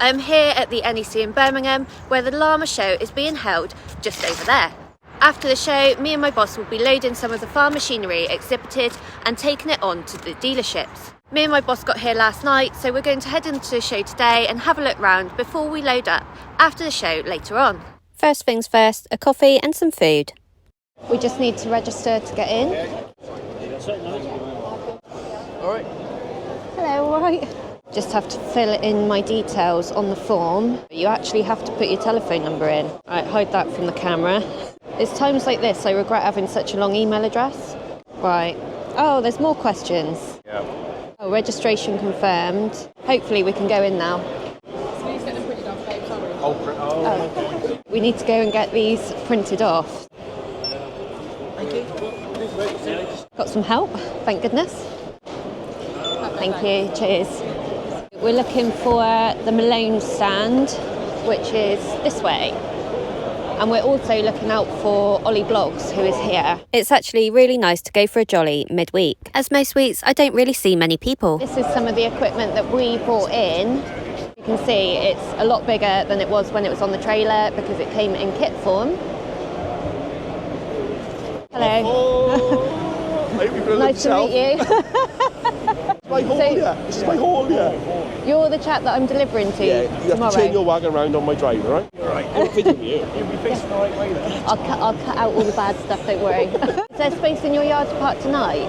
I'm here at the NEC in Birmingham, where the Llama Show is being held just over there. After the show, me and my boss will be loading some of the farm machinery exhibited and taking it on to the dealerships. Me and my boss got here last night, so we're going to head into the show today and have a look round before we load up after the show later on. First things first, a coffee and some food. We just need to register to get in. Alright. Hello, alright. Just have to fill in my details on the form. You actually have to put your telephone number in. Right, hide that from the camera. It's times like this I regret having such a long email address. Right. Oh, there's more questions. Yeah. Oh, registration confirmed. Hopefully we can go in now. Please get them printed off, babe, sorry. Oh. We need to go and get these printed off. Thank you. Got some help, thank goodness. Thank you, cheers. We're looking for the Malone stand, which is this way. And we're also looking out for Olly Blogs, who is here. It's actually really nice to go for a jolly midweek. As most weeks, I don't really see many people. This is some of the equipment that we brought in. You can see it's a lot bigger than it was when it was on the trailer because it came in kit form. Hello. Nice to meet you. My haul, This is my haul, You're the chap that I'm delivering to you tomorrow. have to turn your wagon around on my driver, right? Alright, you'll fit with you. You'll be facing the right way then. I'll cut out all the bad stuff, don't worry. Is there space in your yard to park tonight?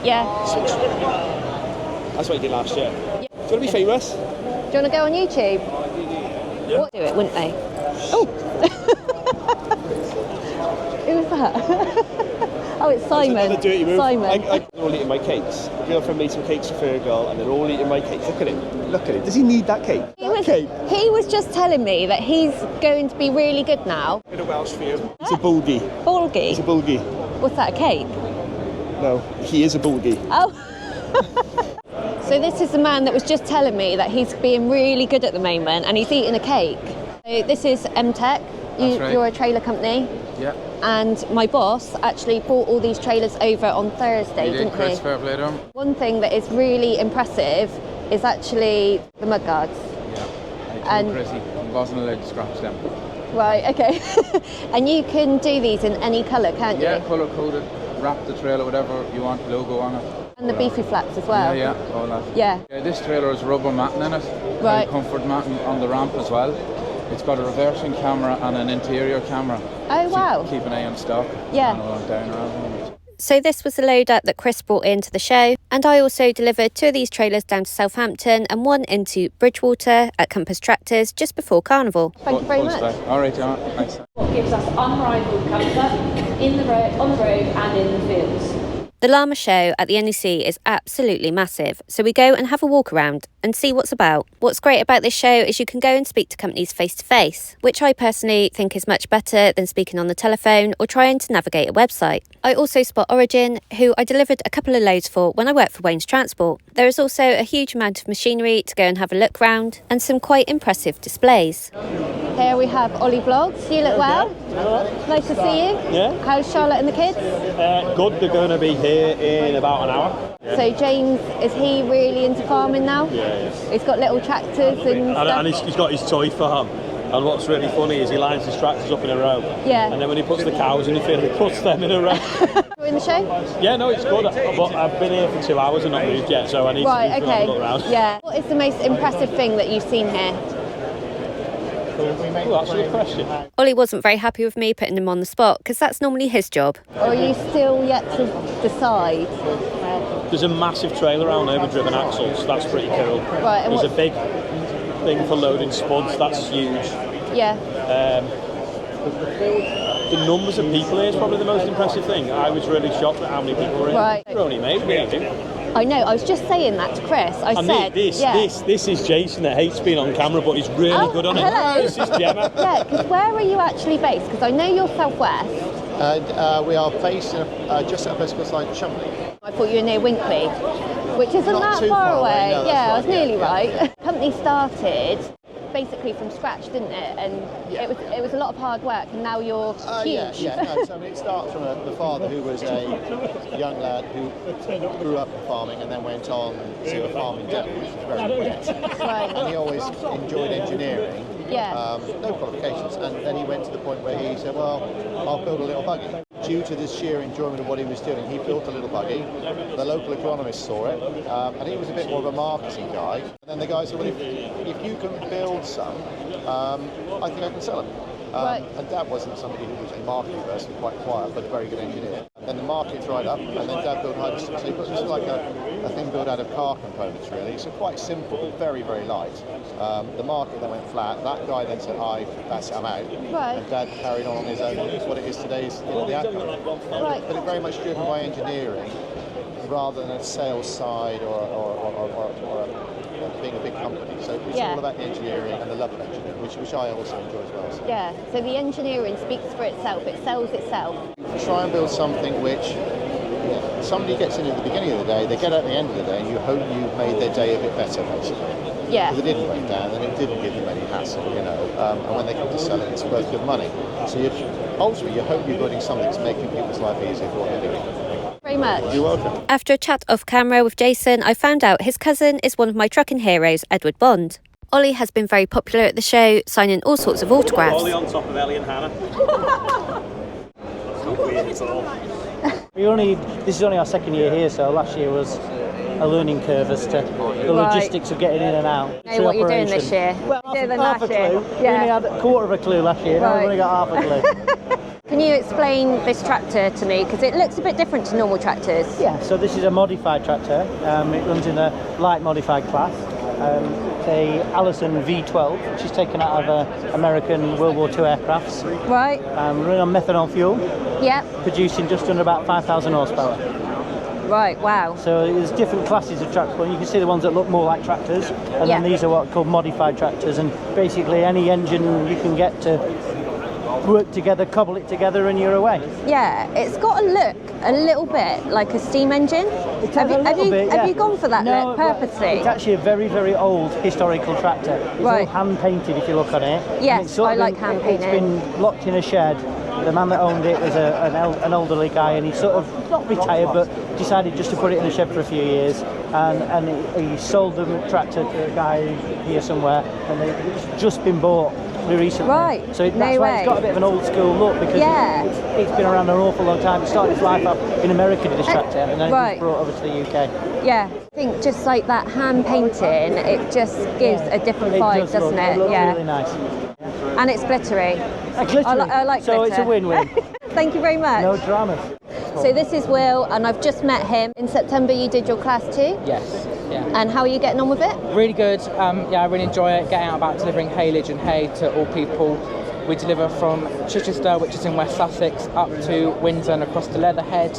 Yeah. That's what you did last year. Yeah. Do you want to be famous? Do you want to go on YouTube? Yeah. Do it, wouldn't they? Oh! Who was that? Oh, it's Simon. That's another dirty move. Simon. They're all eating my cakes. The girlfriend made some cakes for Fergal and they're all eating my cakes. Look at him. Look at him. Does he need that cake? He was just telling me that he's going to be really good now. Bit of Welsh for you. It's a bulgy. Bulgy? It's a bulgy. What's that, a cake? No, he is a bulgy. Oh. So this is the man that was just telling me that he's being really good at the moment and he's eating a cake. So this is MTech. Right. You're a trailer company. Yeah. And my boss actually brought all these trailers over on Thursday, didn't he? Fair play to him. One thing that is really impressive is actually the mud guards. Yeah. And crazy. I wasn't allowed to scratch them. Right, okay. And you can do these in any colour, can't you? Yeah, colour coded, wrap the trailer, whatever you want, logo on it. And the beefy flaps as well. Yeah, all that. Yeah. This trailer has rubber matting in it. Right. Comfort matting on the ramp as well. It's got a reversing camera and an interior camera. Oh, wow. Keep an eye on stock. Yeah. And down around. So this was the load up that Chris brought into the show, and I also delivered 2 of these trailers down to Southampton and 1 into Bridgewater at Compass Tractors just before Carnival. Thank you very much. All right, John. Thanks. What gives us unrivaled comfort on the road and in the fields. The Llama Show at the NEC is absolutely massive, so we go and have a walk around and see what's about. What's great about this show is you can go and speak to companies face to face, which I personally think is much better than speaking on the telephone or trying to navigate a website. I also spot Origin, who I delivered a couple of loads for when I worked for Wayne's Transport. There is also a huge amount of machinery to go and have a look round and some quite impressive displays. Here we have Olly Vlogs. You look well. Nice to see you. Yeah. How's Charlotte and the kids? Good, they're going to be here in about an hour. Yeah. So James, is he really into farming now? Yeah. He's got little tractors and stuff. And he's got his toy farm. And what's really funny is he lines his tractors up in a row. Yeah. And then when he puts the cows in the field, he puts them in a row. In the show? Yeah, no, it's good. But I've been here for 2 hours and not moved yet, so I need to have a look around. Yeah. What is the most impressive thing that you've seen here? Oh, that's a good question. Ollie wasn't very happy with me putting him on the spot because that's normally his job. Or are you still yet to decide? There's a massive trailer around there with driven axles. That's pretty cool. Right. And there's a big thing for loading spuds. That's huge. Yeah. The numbers of people here is probably the most impressive thing. I was really shocked at how many people were here. Right. We're only made, really. I know, I was just saying that to Chris. I said, this is Jason that hates being on camera, but he's really good on it. Hello. This is Gemma. Yeah, because where are you actually based? Because I know you're southwest. And we are based just at a place called Chamonix. I thought you were near Winkley, which isn't Not that too far far away, away. no, that's Yeah, I right, was nearly yeah. right. Company started basically from scratch, didn't it? And Yeah. it was a lot of hard work, and now you're huge. No, so I mean, it starts from the father who was a young lad who grew up farming and then went on to a farming devil, which was very wet. Right. And he always enjoyed engineering. Yeah. No qualifications, and then he went to the point where he said, well, I'll build a little buggy. Due to this sheer enjoyment of what he was doing, he built a little buggy. The local agronomist saw it, and he was a bit more of a marketing guy. And then the guy said, well, if you can build some, I think I can sell them. Right. And Dad wasn't somebody who was a marketing person, quite quiet, but a very good engineer. And then the market dried up, and then Dad built Hyperstick. So he put this like a thing built out of car components, really. So quite simple, but very, very light. The market then went flat. That guy then said, that's it, I'm out. Right. And Dad carried on his own. What it is today is the outcome. Right. But it's very much driven by engineering rather than a sales side or being a big company. So it's all about the engineering and the love of engineering, which I also enjoy as well. So. Yeah, so the engineering speaks for itself, it sells itself. Try and build something which somebody gets in at the beginning of the day, they get out at the end of the day, and you hope you've made their day a bit better, basically. Yeah. Because it didn't break down and it didn't give them any hassle, and when they come to sell it, it's worth good money. So ultimately, you hope you're building something that's making people's life easier for what they're doing. Very much. You're welcome. After a chat off camera with Jason, I found out his cousin is one of my trucking heroes, Edward Bond. Ollie has been very popular at the show, signing all sorts of autographs. Ollie on top of Ellie and Hannah. It's not weird at all. This is only our second year here, so last year was a learning curve as to the logistics of getting in and out. Know what you're doing this year? Well, half a clue. Yeah. We only had a quarter of a clue last year, now we've only got half a clue. Can you explain this tractor to me? Because it looks a bit different to normal tractors. Yeah, so this is a modified tractor. It runs in the light modified class. It's a Allison V12, which is taken out of American World War II aircrafts. Right. Running on methanol fuel. Yep. Producing just under about 5,000 horsepower. Right, wow. So there's different classes of tractors. You can see the ones that look more like tractors, and then these are what are called modified tractors. And basically any engine you can get to work together, cobble it together, and you're away. Yeah, it's got a look a little bit like a steam engine. Have you gone for that look purposely? It's actually a very, very old historical tractor. It's all hand painted if you look on it. Yes, I like hand painting. It's been locked in a shed. The man that owned it was an elderly guy, and he sort of not retired but decided just to put it in a shed for a few years, and he sold the tractor to a guy here somewhere, and it's just been bought recently. Right. So that's why it's got a bit of an old school look, because it's been around an awful long time. It started its life up in America, this tractor, and then it was brought over to the UK. Yeah, I think just like that hand painting, it just gives a different vibe, doesn't it? It looks really nice. And it's glittery. I like so glitter. It's a win-win. Thank you very much. No dramas. So this is Will, and I've just met him. In September you did your class too? Yes. Yeah. And how are you getting on with it? Really good. I really enjoy it, getting out about delivering haylage and hay to all people. We deliver from Chichester, which is in West Sussex, up to Windsor and across to Leatherhead.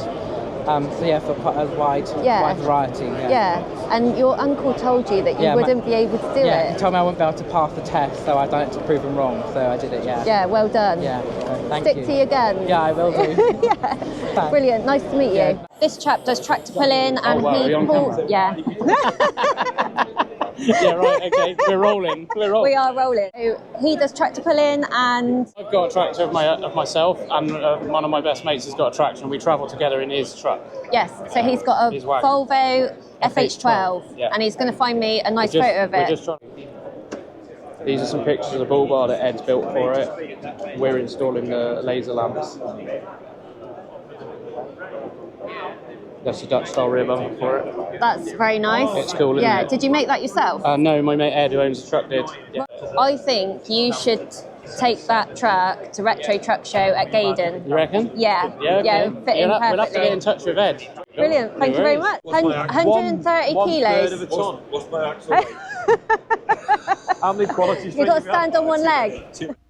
For quite a wide variety. Yeah, and your uncle told you that you wouldn't be able to do it. Yeah, he told me I wouldn't be able to pass the test, so I done it to prove him wrong, so I did it, Yeah, well done. Yeah, thank you. Stick you. to your guns. Yeah, I will do. Yeah, brilliant, nice to meet you. This chap does tractor pulling, and Yeah, right, okay, we're rolling. We are rolling. So he does tractor pulling, and I've got a tractor of myself, and one of my best mates has got a tractor, and we travel together in his truck. Yes, so he's got a Volvo FH12, and he's going to find me a nice photo of it. These are some pictures of the bull bar that Ed's built for it. We're installing the laser lamps. That's the Dutch style rear bumper for it. That's very nice. It's cool, isn't it? Did you make that yourself? No, my mate Ed, who owns the truck, did. Yeah. I think you should take that truck to Retro Truck Show at Gaydon. You reckon? Yeah. Yeah, okay. Yeah, fit in perfectly. We'll have to get in touch with Ed. Brilliant, thank you very much. 130 kilos. Of a ton. What's my actual weight? How many qualities? You've got to stand on one leg.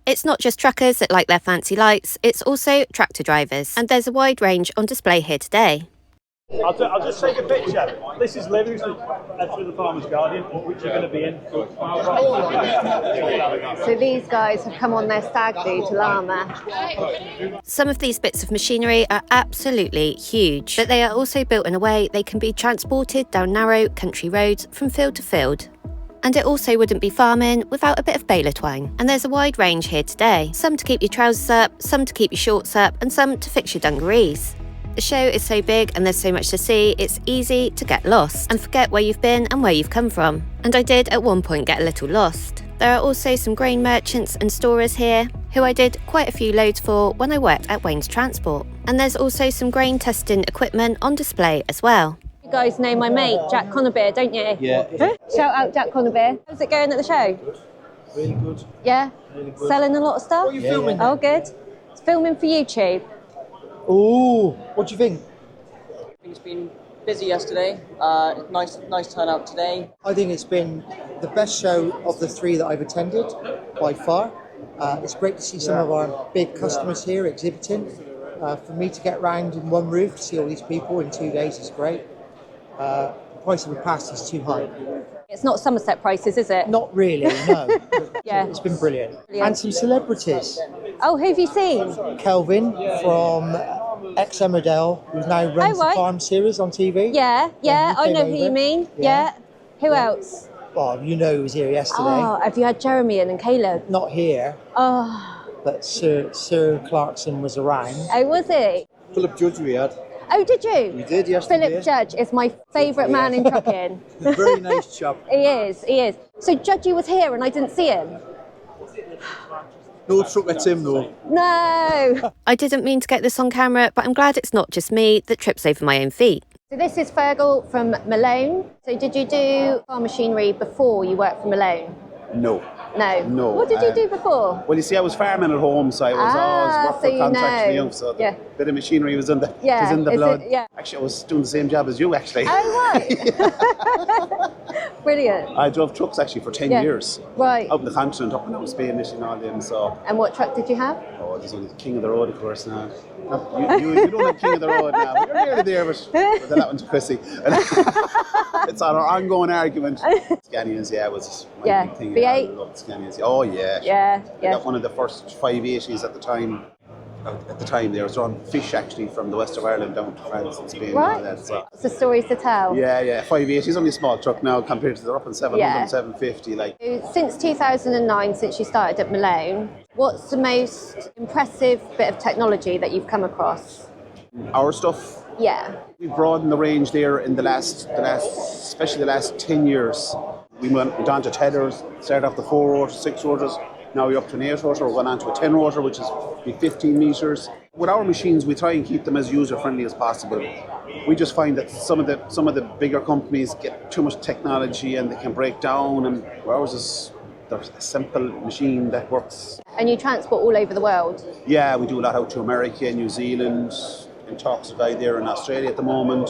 It's not just truckers that like their fancy lights, it's also tractor drivers. And there's a wide range on display here today. I'll just take a picture. This is Livingston, through the Farmer's Guardian, which you're going to be in. So these guys have come on their stag do to Llama. Some of these bits of machinery are absolutely huge, but they are also built in a way they can be transported down narrow country roads from field to field. And it also wouldn't be farming without a bit of baler twine. And there's a wide range here today. Some to keep your trousers up, some to keep your shorts up, and some to fix your dungarees. The show is so big and there's so much to see, it's easy to get lost and forget where you've been and where you've come from. And I did at one point get a little lost. There are also some grain merchants and storers here, who I did quite a few loads for when I worked at Wayne's Transport. And there's also some grain testing equipment on display as well. You guys know my mate, Jack Conabeer, don't you? Yeah. Shout out Jack Conabeer. How's it going at the show? Really good. Yeah? Really good. Selling a lot of stuff? What are you filming? Oh, good. It's filming for YouTube. Ooh, what do you think? It's been busy yesterday. Nice turnout today. I think it's been the best show of the 3 that I've attended by far. It's great to see some of our big customers here exhibiting. For me to get round in one roof to see all these people in 2 days is great. The price of a pass is too high. It's not Somerset prices, is it? Not really, no. Yeah. It's been brilliant. Brilliant. And some celebrities. Oh, who have you seen? Kelvin from ex-Emmerdale, who now runs the Farm series on TV. Yeah, I know who you mean. Yeah. Who else? Well, you know who was here yesterday. Oh, have you had Jeremy in and Caleb? Not here. Oh. But Sir Clarkson was around. Oh, was he? Philip Judge we had. Oh, did you? We did yesterday. Philip Judge is my favourite man in trucking. Very nice chap. He is. So Judgy was here and I didn't see him? No truck at him, though. No! I didn't mean to get this on camera, but I'm glad it's not just me that trips over my own feet. So this is Fergal from Malone. So did you do farm machinery before you worked for Malone? No. No. What did you do before? Well, you see, I was farming at home, so I was always working for contracts, so the bit of machinery was in the blood. Actually, I was doing the same job as you, actually. Oh, right. Brilliant. I drove trucks, actually, for 10 years. Right. Out in the continent, up and down Spain, Michigan, all them, so... And what truck did you have? Oh, there's only the King of the Road, of course, now. You don't have King of the Road now. You're nearly there, but that one's Chrissy. It's on our ongoing argument. Scanias, was my big thing. V8? I loved Scanias. Oh, yeah. Yeah. I got one of the first 580s at the time. At the time, they were drawn fish, actually, from the west of Ireland down to France and Spain. Right. And all that, so. It's the stories to tell. Yeah. 580 is only a small truck now compared to they're up in 700, 750. Like. Since 2009, since you started at Malone, what's the most impressive bit of technology that you've come across? Our stuff. Yeah. We've broadened the range there in especially the last 10 years. We went on to tethers, started off the 4-rotor, 6-rotors. Now we're up to an 8-rotor, we're going on to a 10-rotor, which is 15 metres. With our machines, we try and keep them as user-friendly as possible. We just find that some of the bigger companies get too much technology and they can break down, and ours is a simple machine that works. And you transport all over the world? Yeah, we do a lot out to America, New Zealand, in talks with a guy there in Australia at the moment,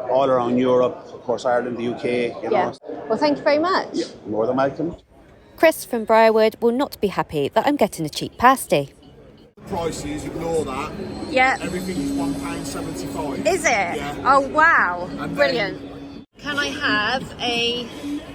all around Europe, of course Ireland, the UK, you know. Well, thank you very much. Yeah, more than welcome. Chris from Briarwood will not be happy that I'm getting a cheap pasty. Prices, ignore that. Yeah. Everything is £1.75. Is it? Yeah. Oh, wow. And brilliant. Can I have a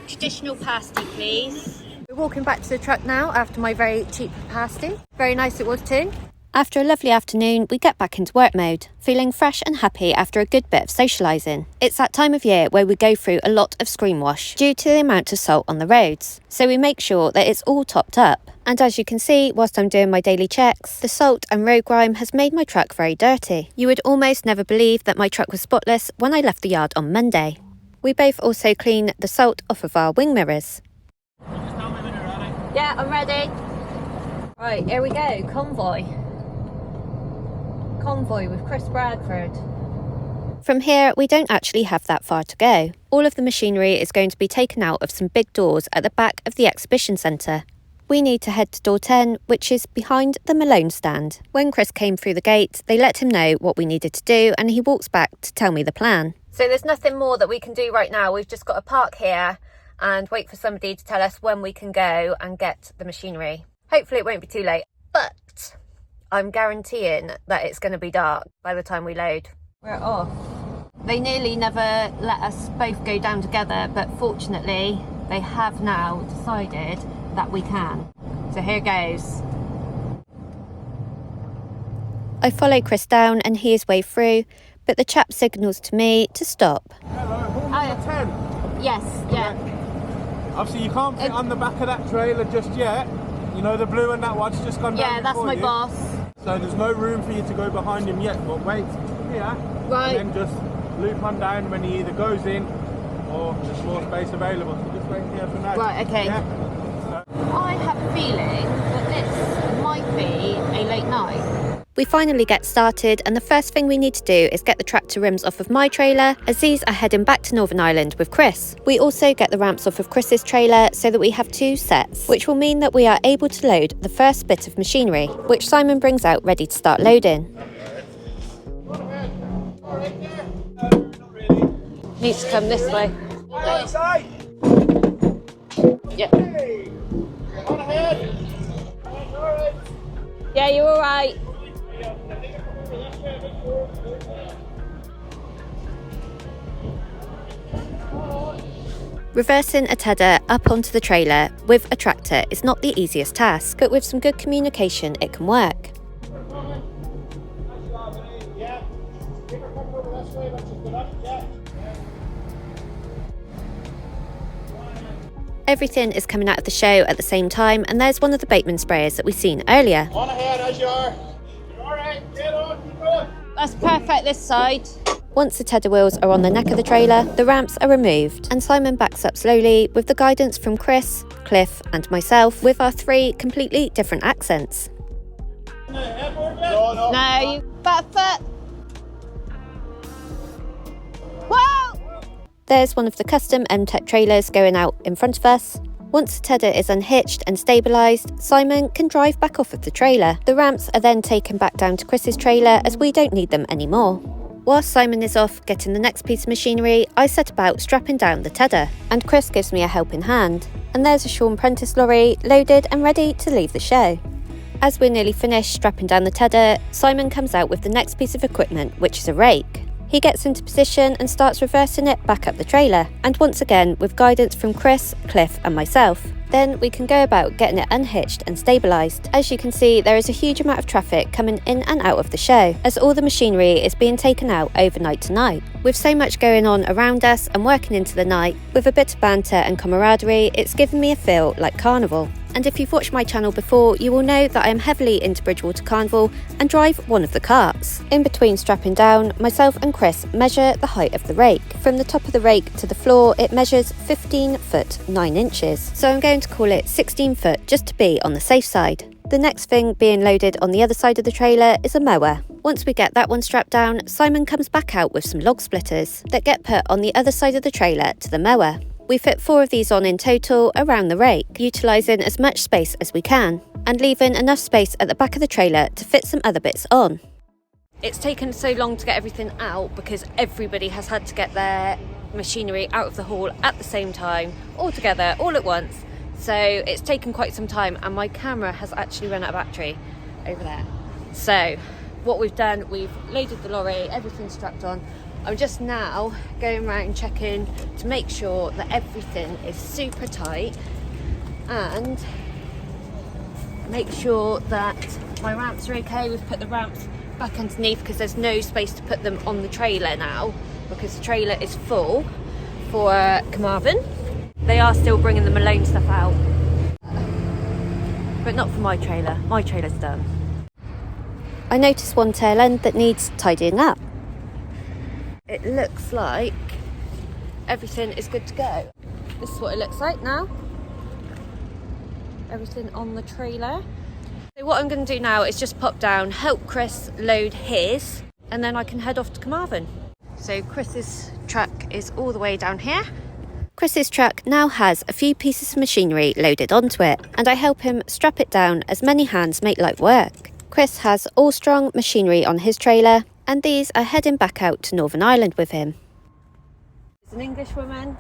traditional pasty, please? We're walking back to the truck now after my very cheap pasty. Very nice it was too. After a lovely afternoon, we get back into work mode, feeling fresh and happy after a good bit of socialising. It's that time of year where we go through a lot of screen wash due to the amount of salt on the roads, so we make sure that it's all topped up. And as you can see, whilst I'm doing my daily checks, the salt and road grime has made my truck very dirty. You would almost never believe that my truck was spotless when I left the yard on Monday. We both also clean the salt off of our wing mirrors. Yeah, I'm ready. Right, here we go, convoy with Chris Bradford. From here, we don't actually have that far to go. All of the machinery is going to be taken out of some big doors at the back of the exhibition centre. We need to head to door 10, which is behind the Malone stand. When Chris came through the gate, they let him know what we needed to do, and he walks back to tell me the plan. So there's nothing more that we can do right now. We've just got to park here and wait for somebody to tell us when we can go and get the machinery. Hopefully it won't be too late, but I'm guaranteeing that it's going to be dark by the time we load. We're off. They nearly never let us both go down together, but fortunately they have now decided that we can. So here goes. I follow Chris down and he is way through, but the chap signals to me to stop. Hello, 10. Yes, yeah. Obviously, you can't fit on the back of that trailer just yet. You know, the blue and that one's just gone down. Yeah, that's my boss. So there's no room for you to go behind him yet, but wait here. Right. And then just loop on down when he either goes in or there's more space available. So just wait here for now. Right, okay. Yeah. I have a feeling that this might be a late night. We finally get started, and the first thing we need to do is get the tractor rims off of my trailer, as these are heading back to Northern Ireland with Chris. We also get the ramps off of Chris's trailer so that we have 2 sets, which will mean that we are able to load the first bit of machinery, which Simon brings out ready to start loading. Needs to come this way. Yeah. Yeah, you're all right. Reversing a tedder up onto the trailer with a tractor is not the easiest task, but with some good communication it can work. Everything is coming out of the show at the same time, and there's one of the Bateman sprayers that we've seen earlier. On ahead as you are. You're all right. Get on. Keep going. That's perfect this side. Once the tedder wheels are on the neck of the trailer, the ramps are removed, and Simon backs up slowly with the guidance from Chris, Cliff and myself, with our 3 completely different accents. No, you back foot. Whoa! There's one of the custom MTech trailers going out in front of us. Once the tedder is unhitched and stabilised, Simon can drive back off of the trailer. The ramps are then taken back down to Chris's trailer as we don't need them anymore. Whilst Simon is off getting the next piece of machinery, I set about strapping down the tedder, and Chris gives me a helping hand. And there's a Sean Prentice lorry loaded and ready to leave the show. As we're nearly finished strapping down the tedder, Simon comes out with the next piece of equipment, which is a rake. He gets into position and starts reversing it back up the trailer, and once again with guidance from Chris, Cliff and myself. Then we can go about getting it unhitched and stabilised. As you can see, there is a huge amount of traffic coming in and out of the show, as all the machinery is being taken out overnight tonight. With so much going on around us and working into the night, with a bit of banter and camaraderie, it's given me a feel like carnival. And if you've watched my channel before, you will know that I am heavily into Bridgewater Carnival and drive one of the carts. In between strapping down, myself and Chris measure the height of the rake. From the top of the rake to the floor, it measures 15 foot 9 inches. So I'm going to call it 16 foot just to be on the safe side. The next thing being loaded on the other side of the trailer is a mower. Once we get that one strapped down, Simon comes back out with some log splitters that get put on the other side of the trailer to the mower. We fit 4 of these on in total around the rake, utilising as much space as we can, and leaving enough space at the back of the trailer to fit some other bits on. It's taken so long to get everything out because everybody has had to get their machinery out of the hall at the same time, all together, all at once. So it's taken quite some time, and my camera has actually run out of battery over there. So what we've done, we've loaded the lorry, everything's strapped on. I'm just now going around checking to make sure that everything is super tight and make sure that my ramps are okay. We've put the ramps back underneath because there's no space to put them on the trailer now because the trailer is full for Carmarthen. They are still bringing the Malone stuff out, but not for my trailer. My trailer's done. I noticed one tail end that needs tidying up. It looks like everything is good to go. This is what it looks like now. Everything on the trailer. So what I'm going to do now is just pop down, help Chris load his, and then I can head off to Carmarthen. So Chris's truck is all the way down here. Chris's truck now has a few pieces of machinery loaded onto it, and I help him strap it down as many hands make light work. Chris has all strong machinery on his trailer, and these are heading back out to Northern Ireland with him. It's an English woman,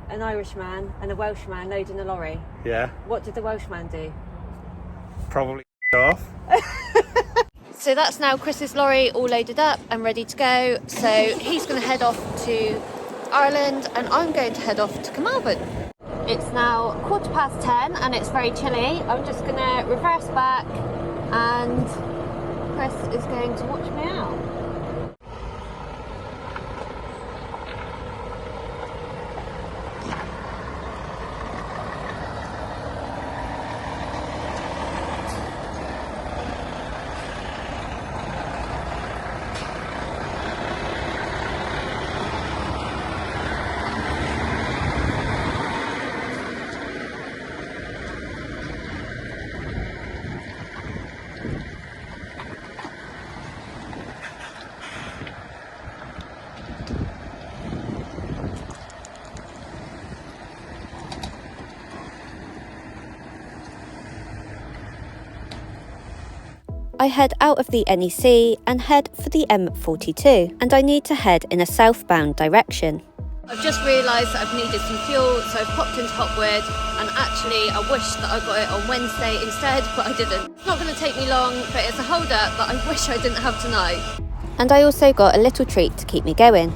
an Irish man and a Welsh man loading a lorry. Yeah. What did the Welsh man do? Probably off. So that's now Chris's lorry all loaded up and ready to go. So he's going to head off to Ireland and I'm going to head off to Carmarthen. It's now 10:15 and it's very chilly. I'm just going to reverse back and Chris is going to watch me out. I head out of the NEC and head for the M42, and I need to head in a southbound direction. I've just realised that I've needed some fuel, so I've popped into Hopwood, and actually I wish that I got it on Wednesday instead, but I didn't. It's not going to take me long, but it's a hold up that I wish I didn't have tonight. And I also got a little treat to keep me going.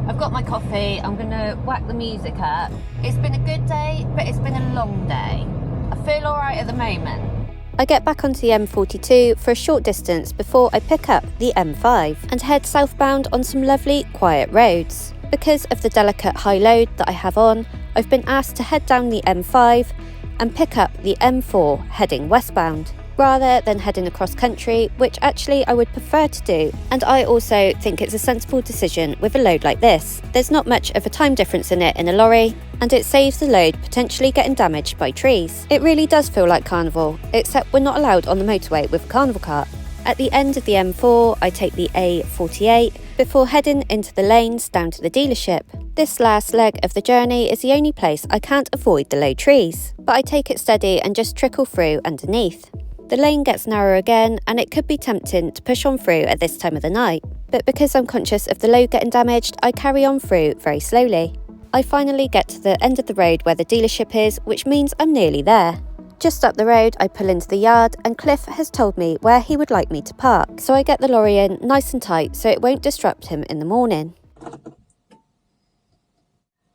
I've got my coffee, I'm going to whack the music up. It's been a good day, but it's been a long day. I feel alright at the moment. I get back onto the M42 for a short distance before I pick up the M5 and head southbound on some lovely quiet roads. Because of the delicate high load that I have on, I've been asked to head down the M5 and pick up the M4 heading westbound, rather than heading across country, which actually I would prefer to do. And I also think it's a sensible decision with a load like this. There's not much of a time difference in it in a lorry, and it saves the load potentially getting damaged by trees. It really does feel like carnival, except we're not allowed on the motorway with a carnival cart. At the end of the M4, I take the A48 before heading into the lanes down to the dealership. This last leg of the journey is the only place I can't avoid the low trees, but I take it steady and just trickle through underneath. The lane gets narrower again, and it could be tempting to push on through at this time of the night, but because I'm conscious of the load getting damaged, I carry on through very slowly. I finally get to the end of the road where the dealership is, which means I'm nearly there. Just up the road, I pull into the yard, and Cliff has told me where he would like me to park, so I get the lorry in nice and tight so it won't disrupt him in the morning.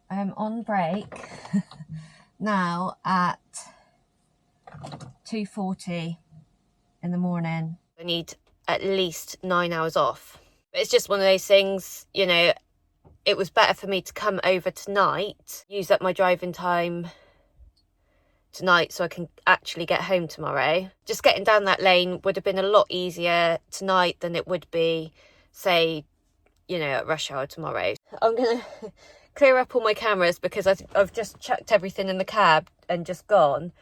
I'm on break now at 2:40 in the morning. I need at least 9 hours off. It's just one of those things, you know, it was better for me to come over tonight, use up my driving time tonight so I can actually get home tomorrow. Just getting down that lane would have been a lot easier tonight than it would be, say, you know, at rush hour tomorrow. I'm going to clear up all my cameras because I've just chucked everything in the cab and just gone.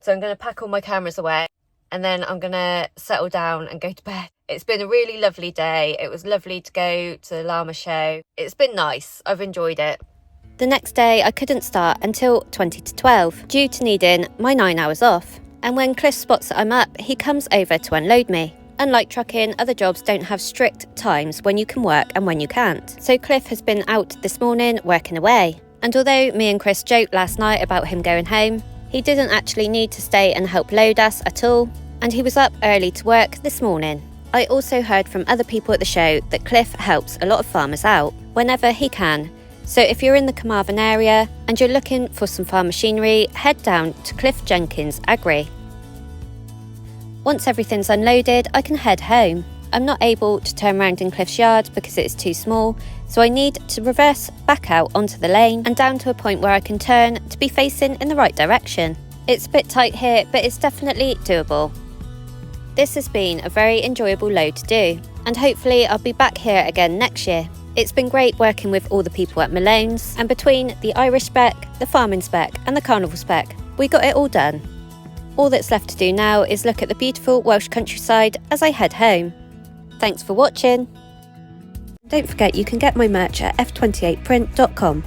So I'm going to pack all my cameras away and then I'm going to settle down and go to bed. It's been a really lovely day. It was lovely to go to the Llama Show. It's been nice. I've enjoyed it. The next day I couldn't start until 20 to 12 due to needing my 9 hours off. And when Cliff spots that I'm up, he comes over to unload me. Unlike trucking, other jobs don't have strict times when you can work and when you can't. So Cliff has been out this morning working away. And although me and Chris joked last night about him going home, he didn't actually need to stay and help load us at all. And he was up early to work this morning. I also heard from other people at the show that Cliff helps a lot of farmers out whenever he can. So if you're in the Carmarthen area and you're looking for some farm machinery, head down to Cliff Jenkings Agri. Once everything's unloaded, I can head home. I'm not able to turn around in Cliff's yard because it is too small, so I need to reverse back out onto the lane and down to a point where I can turn to be facing in the right direction. It's a bit tight here, but it's definitely doable. This has been a very enjoyable load to do, and hopefully I'll be back here again next year. It's been great working with all the people at Malone's, and between the Irish spec, the farming spec and the carnival spec, we got it all done. All that's left to do now is look at the beautiful Welsh countryside as I head home. Thanks for watching. Don't forget you can get my merch at f28print.com.